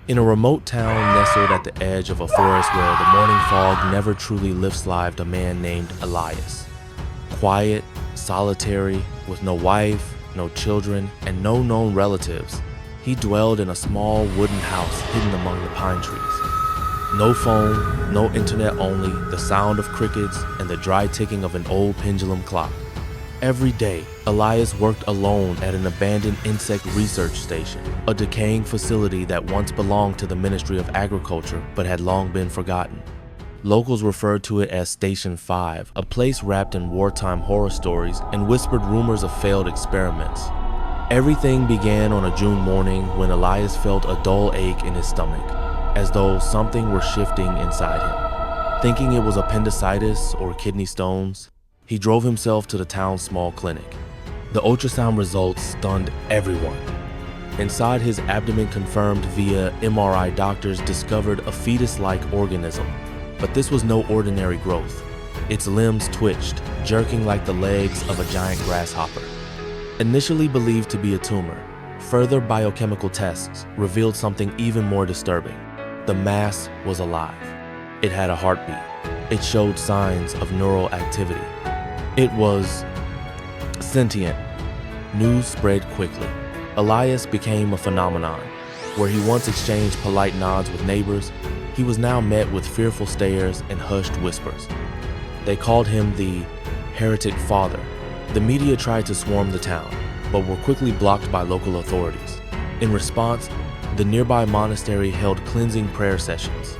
In a remote town nestled at the edge of a forest where the morning fog never truly lifts lived a man named Elias. Quiet, solitary, with no wife, no children, and no known relatives, he dwelled in a small wooden house hidden among the pine trees. No phone, no internet, only the sound of crickets and the dry ticking of an old pendulum clock. Every day, Elias worked alone at an abandoned insect research station, a decaying facility that once belonged to the Ministry of Agriculture but had long been forgotten. Locals referred to it as Station 5, a place wrapped in wartime horror stories and whispered rumors of failed experiments. Everything began on a June morning when Elias felt a dull ache in his stomach, as though something were shifting inside him. Thinking it was appendicitis or kidney stones, he drove himself to the town's small clinic. The ultrasound results stunned everyone. Inside his abdomen, confirmed via MRI, doctors discovered a fetus-like organism. But this was no ordinary growth. Its limbs twitched, jerking like the legs of a giant grasshopper. Initially believed to be a tumor, further biochemical tests revealed something even more disturbing. The mass was alive. It had a heartbeat. It showed signs of neural activity. It was sentient. News spread quickly. Elias became a phenomenon. Where he once exchanged polite nods with neighbors, he was now met with fearful stares and hushed whispers. They called him the heretic father. The media tried to swarm the town, but were quickly blocked by local authorities. In response, the nearby monastery held cleansing prayer sessions.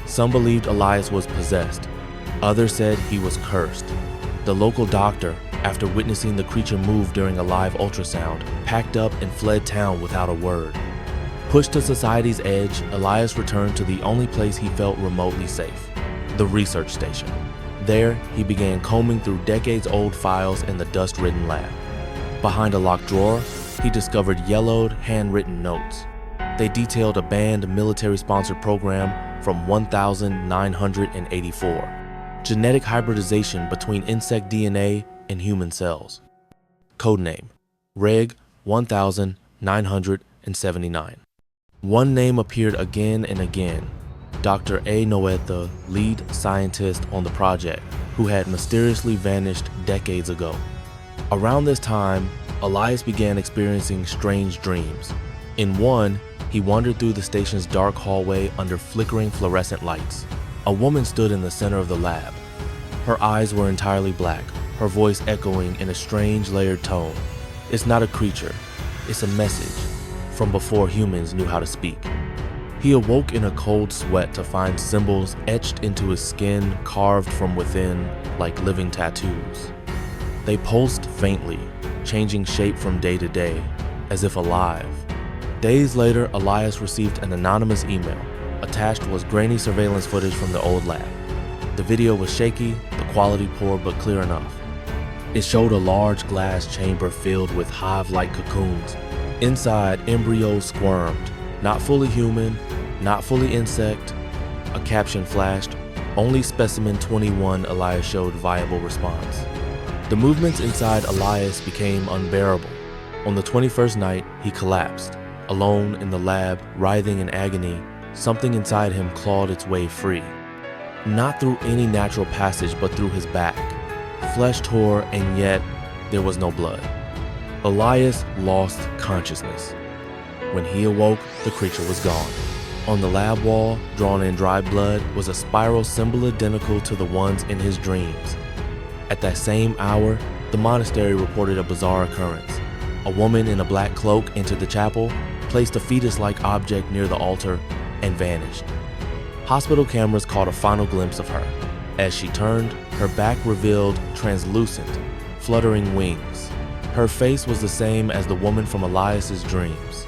Some believed Elias was possessed. Others said he was cursed. The local doctor, after witnessing the creature move during a live ultrasound, packed up and fled town without a word. Pushed to society's edge, Elias returned to the only place he felt remotely safe, the research station. There, he began combing through decades-old files in the dust-ridden lab. Behind a locked drawer, he discovered yellowed, handwritten notes. They detailed a banned military-sponsored program from 1984. Genetic hybridization between insect DNA and human cells. Codename: Reg 1979. One name appeared again and again: Dr. A. Noetha, lead scientist on the project, who had mysteriously vanished decades ago. Around this time, Elias began experiencing strange dreams. In one, he wandered through the station's dark hallway under flickering fluorescent lights. A woman stood in the center of the lab. Her eyes were entirely black, her voice echoing in a strange layered tone. It's not a creature, it's a message from before humans knew how to speak. He awoke in a cold sweat to find symbols etched into his skin, carved from within like living tattoos. They pulsed faintly, changing shape from day to day, as if alive. Days later, Elias received an anonymous email. Attached was grainy surveillance footage from the old lab. The video was shaky, the quality poor but clear enough. It showed a large glass chamber filled with hive-like cocoons. Inside, embryos squirmed, not fully human, not fully insect. A caption flashed, "Only specimen 21 Elias showed viable response." The movements inside Elias became unbearable. On the 21st night, he collapsed. Alone in the lab, writhing in agony, something inside him clawed its way free. Not through any natural passage, but through his back. Flesh tore, and yet there was no blood. Elias lost consciousness. When he awoke, the creature was gone. On the lab wall, drawn in dried blood, was a spiral symbol identical to the ones in his dreams. At that same hour, the monastery reported a bizarre occurrence. A woman in a black cloak entered the chapel, placed a fetus-like object near the altar, and vanished. Hospital cameras caught a final glimpse of her. As she turned, her back revealed translucent, fluttering wings. Her face was the same as the woman from Elias's dreams.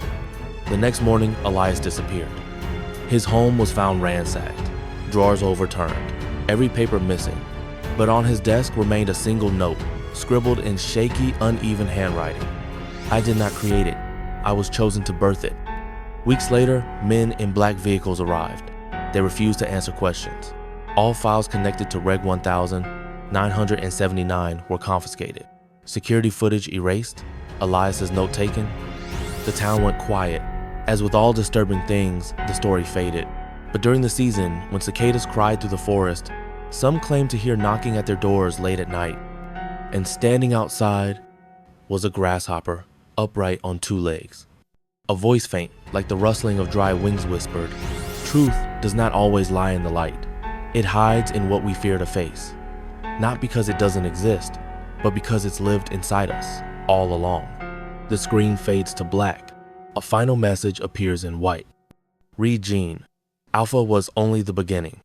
The next morning, Elias disappeared. His home was found ransacked, drawers overturned, every paper missing. But on his desk remained a single note, scribbled in shaky, uneven handwriting. "I did not create it. I was chosen to birth it." Weeks later, men in black vehicles arrived. They refused to answer questions. All files connected to Reg 1979 were confiscated. Security footage erased, Elias's note taken. The town went quiet, As with all disturbing things, the story faded. But during the season, when cicadas cried through the forest, some claimed to hear knocking at their doors late at night. And standing outside was a grasshopper, upright on two legs. A voice faint, like the rustling of dry wings, whispered, "Truth does not always lie in the light. It hides in what we fear to face. Not because it doesn't exist, but because it's lived inside us, all along." The screen fades to black. A final message appears in white. Read Gene. Alpha was only the beginning.